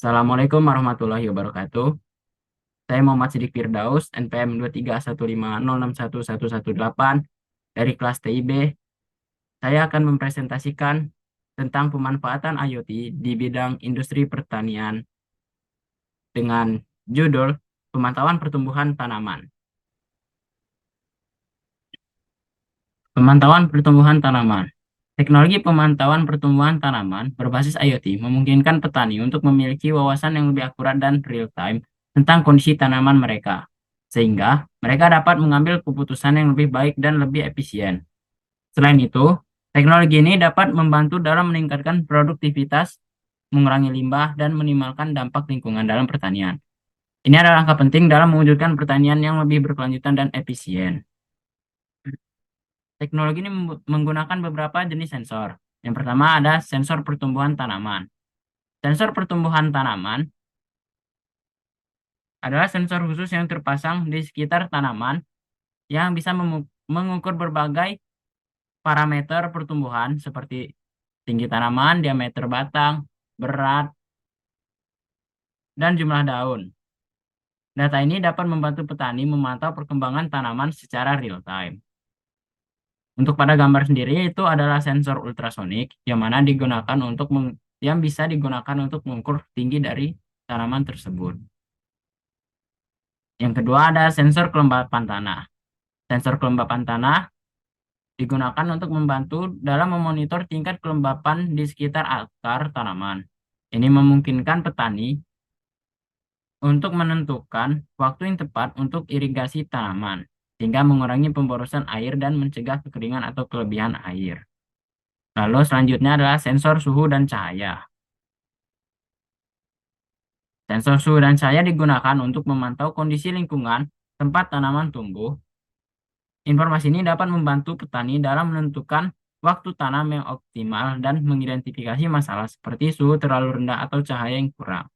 Assalamualaikum warahmatullahi wabarakatuh. Saya Muhammad Sidik Firdaus, NPM 23150611118 dari kelas TIB. Saya akan mempresentasikan tentang pemanfaatan IoT di bidang industri pertanian dengan judul Pemantauan Pertumbuhan Tanaman. Pemantauan pertumbuhan tanaman. Teknologi pemantauan pertumbuhan tanaman berbasis IoT memungkinkan petani untuk memiliki wawasan yang lebih akurat dan real-time tentang kondisi tanaman mereka, sehingga mereka dapat mengambil keputusan yang lebih baik dan lebih efisien. Selain itu, teknologi ini dapat membantu dalam meningkatkan produktivitas, mengurangi limbah, dan minimalkan dampak lingkungan dalam pertanian. Ini adalah langkah penting dalam mewujudkan pertanian yang lebih berkelanjutan dan efisien. Teknologi ini menggunakan beberapa jenis sensor. Yang pertama ada sensor pertumbuhan tanaman. Sensor pertumbuhan tanaman adalah sensor khusus yang terpasang di sekitar tanaman yang bisa mengukur berbagai parameter pertumbuhan seperti tinggi tanaman, diameter batang, berat, dan jumlah daun. Data ini dapat membantu petani memantau perkembangan tanaman secara real time. Untuk pada gambar sendiri itu adalah sensor ultrasonik yang bisa digunakan untuk mengukur tinggi dari tanaman tersebut. Yang kedua ada sensor kelembapan tanah. Sensor kelembapan tanah digunakan untuk membantu dalam memonitor tingkat kelembapan di sekitar akar tanaman. Ini memungkinkan petani untuk menentukan waktu yang tepat untuk irigasi tanaman, sehingga mengurangi pemborosan air dan mencegah kekeringan atau kelebihan air. Lalu selanjutnya adalah sensor suhu dan cahaya. Sensor suhu dan cahaya digunakan untuk memantau kondisi lingkungan tempat tanaman tumbuh. Informasi ini dapat membantu petani dalam menentukan waktu tanam yang optimal dan mengidentifikasi masalah seperti suhu terlalu rendah atau cahaya yang kurang.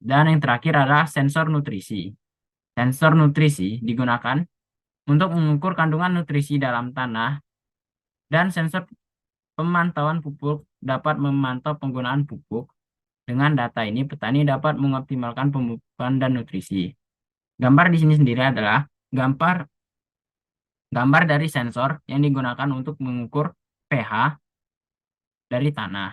Dan yang terakhir adalah sensor nutrisi. Sensor nutrisi digunakan untuk mengukur kandungan nutrisi dalam tanah, dan sensor pemantauan pupuk dapat memantau penggunaan pupuk. Dengan data ini, petani dapat mengoptimalkan pemupukan dan nutrisi. Gambar di sini sendiri adalah gambar gambar dari sensor yang digunakan untuk mengukur pH dari tanah.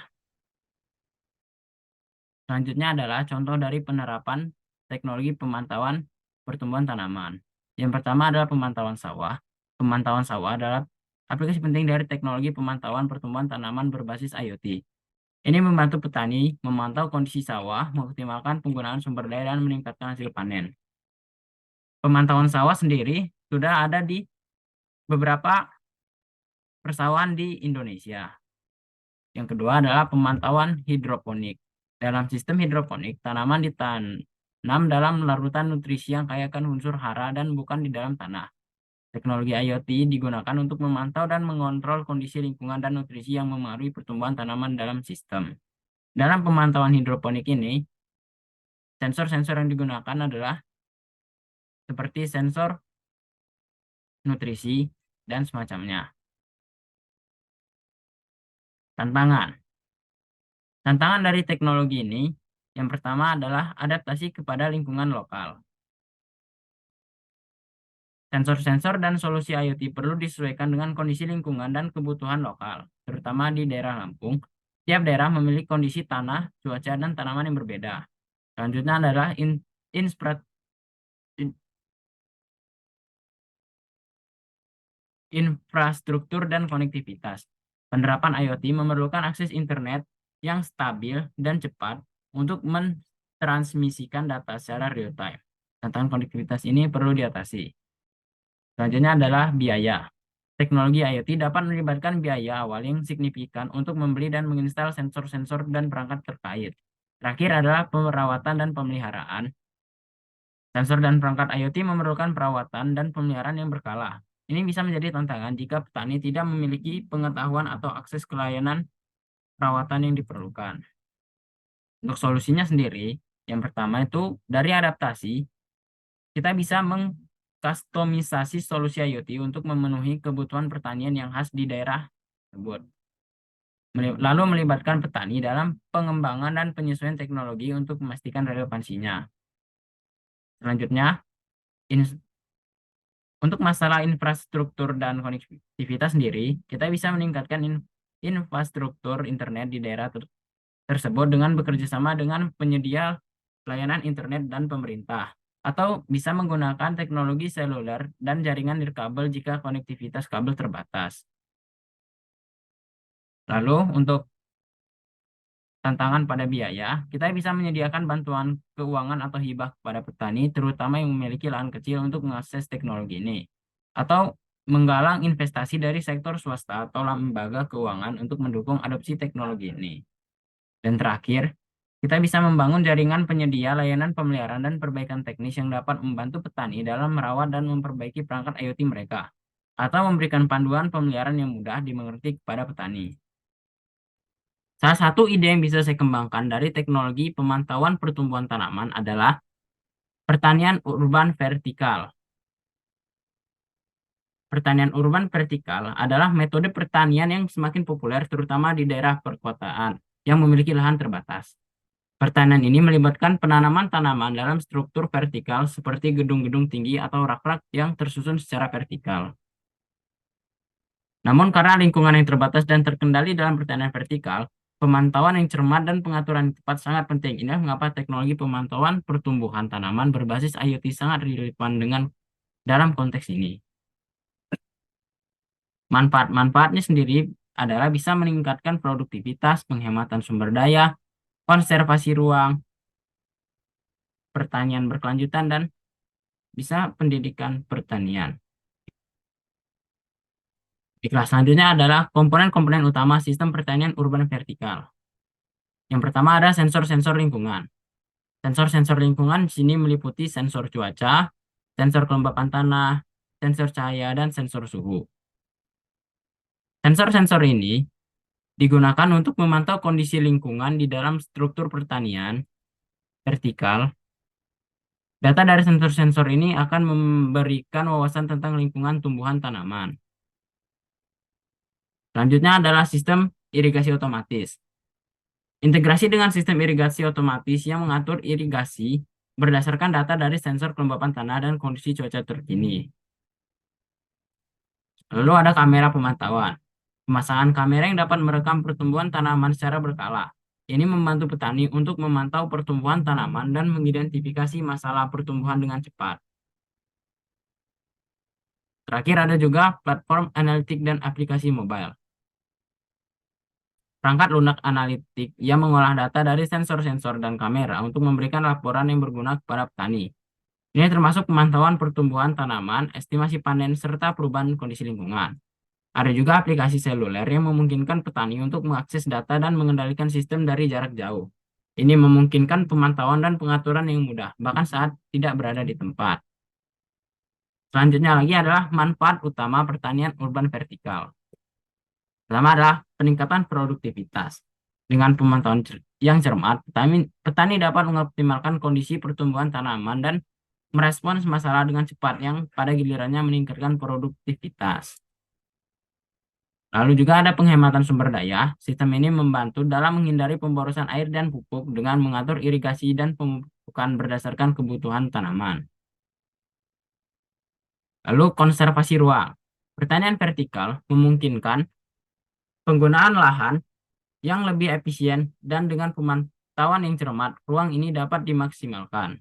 Selanjutnya adalah contoh dari penerapan teknologi pemantauan pertumbuhan tanaman. Yang pertama adalah pemantauan sawah. Pemantauan sawah adalah aplikasi penting dari teknologi pemantauan pertumbuhan tanaman berbasis IoT. Ini membantu petani memantau kondisi sawah, mengoptimalkan penggunaan sumber daya, dan meningkatkan hasil panen. Pemantauan sawah sendiri sudah ada di beberapa persawahan di Indonesia. Yang kedua adalah pemantauan hidroponik. Dalam sistem hidroponik, tanaman ditanam dalam larutan nutrisi yang kaya akan unsur hara dan bukan di dalam tanah. Teknologi IoT digunakan untuk memantau dan mengontrol kondisi lingkungan dan nutrisi yang memengaruhi pertumbuhan tanaman dalam sistem. Dalam pemantauan hidroponik ini, sensor-sensor yang digunakan adalah seperti sensor nutrisi dan semacamnya. Tantangan. Tantangan dari teknologi ini, yang pertama adalah adaptasi kepada lingkungan lokal. Sensor-sensor dan solusi IoT perlu disesuaikan dengan kondisi lingkungan dan kebutuhan lokal, terutama di daerah Lampung. Tiap daerah memiliki kondisi tanah, cuaca, dan tanaman yang berbeda. Selanjutnya adalah infrastruktur dan konektivitas. Penerapan IoT memerlukan akses internet yang stabil dan cepat untuk mentransmisikan data secara real-time. Tantangan konektivitas ini perlu diatasi. Selanjutnya adalah biaya. Teknologi IoT dapat melibatkan biaya awal yang signifikan untuk membeli dan menginstal sensor-sensor dan perangkat terkait. Terakhir adalah perawatan dan pemeliharaan. Sensor dan perangkat IoT memerlukan perawatan dan pemeliharaan yang berkala. Ini bisa menjadi tantangan jika petani tidak memiliki pengetahuan atau akses ke layanan perawatan yang diperlukan. Untuk solusinya sendiri, yang pertama itu dari adaptasi, kita bisa mengkustomisasi solusi IoT untuk memenuhi kebutuhan pertanian yang khas di daerah tersebut. lalu melibatkan petani dalam pengembangan dan penyesuaian teknologi untuk memastikan relevansinya. Selanjutnya, untuk masalah infrastruktur dan konektivitas sendiri, kita bisa meningkatkan infrastruktur internet di daerah tersebut dengan bekerja sama dengan penyedia layanan internet dan pemerintah, atau bisa menggunakan teknologi seluler dan jaringan nirkabel jika konektivitas kabel terbatas. Lalu, untuk tantangan pada biaya, kita bisa menyediakan bantuan keuangan atau hibah kepada petani, terutama yang memiliki lahan kecil untuk mengakses teknologi ini, atau menggalang investasi dari sektor swasta atau lembaga keuangan untuk mendukung adopsi teknologi ini. Dan terakhir, kita bisa membangun jaringan penyedia layanan pemeliharaan dan perbaikan teknis yang dapat membantu petani dalam merawat dan memperbaiki perangkat IoT mereka, atau memberikan panduan pemeliharaan yang mudah dimengerti kepada petani. Salah satu ide yang bisa saya kembangkan dari teknologi pemantauan pertumbuhan tanaman adalah pertanian urban vertikal. Pertanian urban vertikal adalah metode pertanian yang semakin populer terutama di daerah perkotaan yang memiliki lahan terbatas. Pertanian ini melibatkan penanaman tanaman dalam struktur vertikal seperti gedung-gedung tinggi atau rak-rak yang tersusun secara vertikal. Namun karena lingkungan yang terbatas dan terkendali dalam pertanian vertikal, pemantauan yang cermat dan pengaturan yang tepat sangat penting. Inilah mengapa teknologi pemantauan pertumbuhan tanaman berbasis IoT sangat relevan dalam konteks ini. Manfaat-manfaatnya sendiri adalah bisa meningkatkan produktivitas, penghematan sumber daya, konservasi ruang, pertanian berkelanjutan, dan bisa pendidikan pertanian. Baiklah, selanjutnya adalah komponen-komponen utama sistem pertanian urban vertikal. Yang pertama ada sensor-sensor lingkungan. Sensor-sensor lingkungan di sini meliputi sensor cuaca, sensor kelembapan tanah, sensor cahaya, dan sensor suhu. Sensor-sensor ini digunakan untuk memantau kondisi lingkungan di dalam struktur pertanian vertikal. Data dari sensor-sensor ini akan memberikan wawasan tentang lingkungan tumbuhan tanaman. Selanjutnya adalah sistem irigasi otomatis. Integrasi dengan sistem irigasi otomatis yang mengatur irigasi berdasarkan data dari sensor kelembapan tanah dan kondisi cuaca terkini. Lalu ada kamera pemantauan. Pemasangan kamera yang dapat merekam pertumbuhan tanaman secara berkala. Ini membantu petani untuk memantau pertumbuhan tanaman dan mengidentifikasi masalah pertumbuhan dengan cepat. Terakhir ada juga platform analitik dan aplikasi mobile. Perangkat lunak analitik yang mengolah data dari sensor-sensor dan kamera untuk memberikan laporan yang berguna kepada petani. Ini termasuk pemantauan pertumbuhan tanaman, estimasi panen, serta perubahan kondisi lingkungan. Ada juga aplikasi seluler yang memungkinkan petani untuk mengakses data dan mengendalikan sistem dari jarak jauh. Ini memungkinkan pemantauan dan pengaturan yang mudah, bahkan saat tidak berada di tempat. Selanjutnya lagi adalah manfaat utama pertanian urban vertikal. Pertama adalah peningkatan produktivitas. Dengan pemantauan yang cermat, petani dapat mengoptimalkan kondisi pertumbuhan tanaman dan merespons masalah dengan cepat yang pada gilirannya meningkatkan produktivitas. Lalu juga ada penghematan sumber daya. Sistem ini membantu dalam menghindari pemborosan air dan pupuk dengan mengatur irigasi dan pemupukan berdasarkan kebutuhan tanaman. Lalu konservasi ruang. Pertanian vertikal memungkinkan penggunaan lahan yang lebih efisien dan dengan pemantauan yang cermat, ruang ini dapat dimaksimalkan.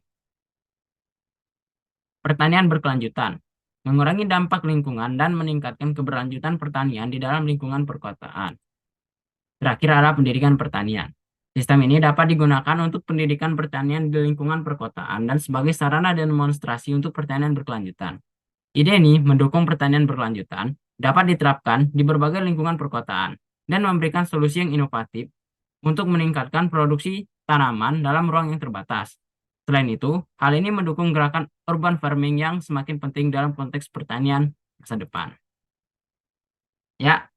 Pertanian berkelanjutan mengurangi dampak lingkungan dan meningkatkan keberlanjutan pertanian di dalam lingkungan perkotaan. Terakhir adalah pendidikan pertanian. Sistem ini dapat digunakan untuk pendidikan pertanian di lingkungan perkotaan dan sebagai sarana demonstrasi untuk pertanian berkelanjutan. Ide ini mendukung pertanian berkelanjutan dapat diterapkan di berbagai lingkungan perkotaan dan memberikan solusi yang inovatif untuk meningkatkan produksi tanaman dalam ruang yang terbatas. Selain itu, hal ini mendukung gerakan urban farming yang semakin penting dalam konteks pertanian masa depan. Ya,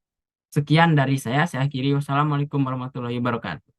sekian dari saya. Saya akhiri. Wassalamualaikum warahmatullahi wabarakatuh.